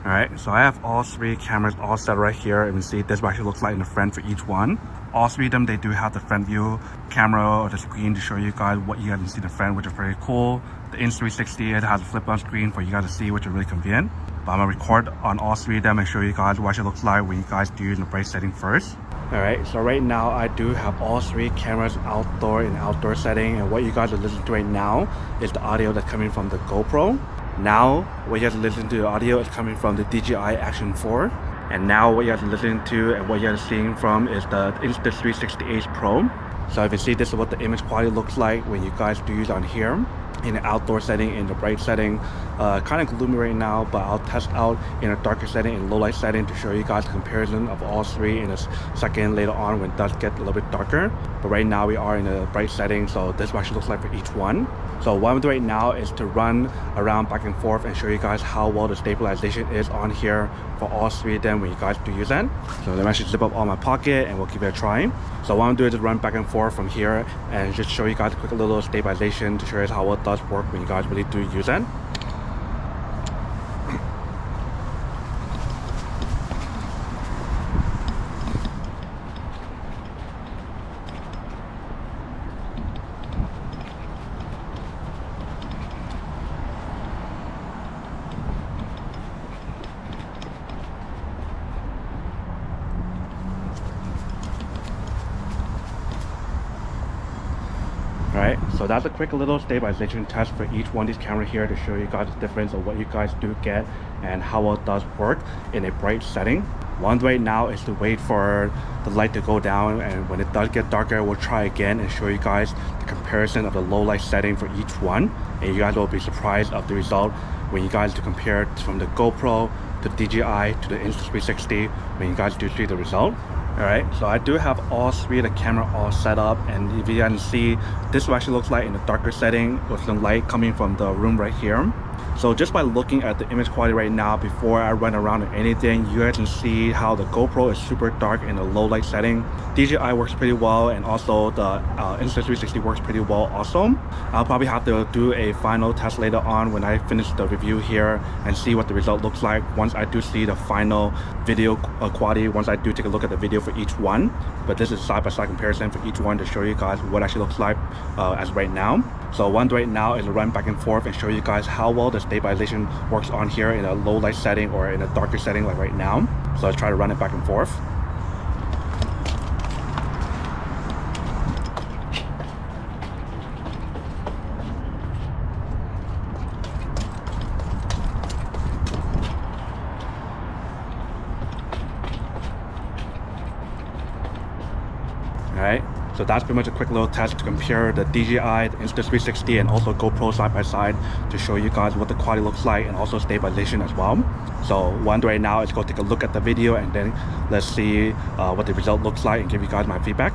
Alright, so I have all three cameras all set right here. You can see this is what it actually looks like in the front for each one. All three of them, they do have the front view camera or the screen to show you guys what you guys can see in the front, which is pretty cool. The Insta360, it has a flip on screen for you guys to see, which is really convenient. But I'm gonna record on all three of them and show you guys what it looks like when you guys do it in the bright setting first. Alright, so right now I do have all three cameras outdoor in outdoor setting, and what you guys are listening to right now is the audio that's coming from the GoPro. Now what you guys are listening to, the audio is coming from the DJI Action 4. And now what you guys are listening to and what you guys are seeing from is the Insta360 Pro. So you can see this is what the image quality looks like when you guys do use on here in an outdoor setting, in the bright setting. Kind of gloomy right now, but I'll test out in a darker setting, in low light setting, to show you guys the comparison of all three in a second later on when it does get a little bit darker. But right now we are in a bright setting, so this is what it looks like for each one. So what I'm doing right now is to run around back and forth and show you guys how well the stabilization is on here for all three of them when you guys do use that. So let me actually zip up all my pocket and we'll give it a try. So what I'm doing is just run back and forth from here and just show you guys a quick little stabilization to show you how well it does work when you guys really do use it. Alright, so that's a quick little stabilization test for each one of these cameras here to show you guys the difference of what you guys do get and how well it does work in a bright setting. One right now is to wait for the light to go down, and when it does get darker, we'll try again and show you guys the comparison of the low light setting for each one. And you guys will be surprised of the result when you guys do compare it from the GoPro to the DJI to the Insta360 when you guys do see the result. Alright, so I do have all three of the camera all set up, and if you guys can see, this is what it actually looks like in the darker setting with the light coming from the room right here. So just by looking at the image quality right now before I run around or anything, you guys can see how the GoPro is super dark in a low light setting. DJI works pretty well, and also the Insta360 works pretty well also. I'll probably have to do a final test later on when I finish the review here and see what the result looks like once I do see the final video quality, once I do take a look at the video for each one. But this is side-by-side comparison for each one to show you guys what it actually looks like as right now. So one right now is to run back and forth and show you guys how well the stabilization works on here in a low light setting or in a darker setting like right now. So let's try to run it back and forth. Alright, so that's pretty much a quick little test to compare the DJI, the Insta360, and also GoPro side by side to show you guys what the quality looks like and also stabilization as well. So what I'm doing right now is go take a look at the video and then let's see what the result looks like and give you guys my feedback.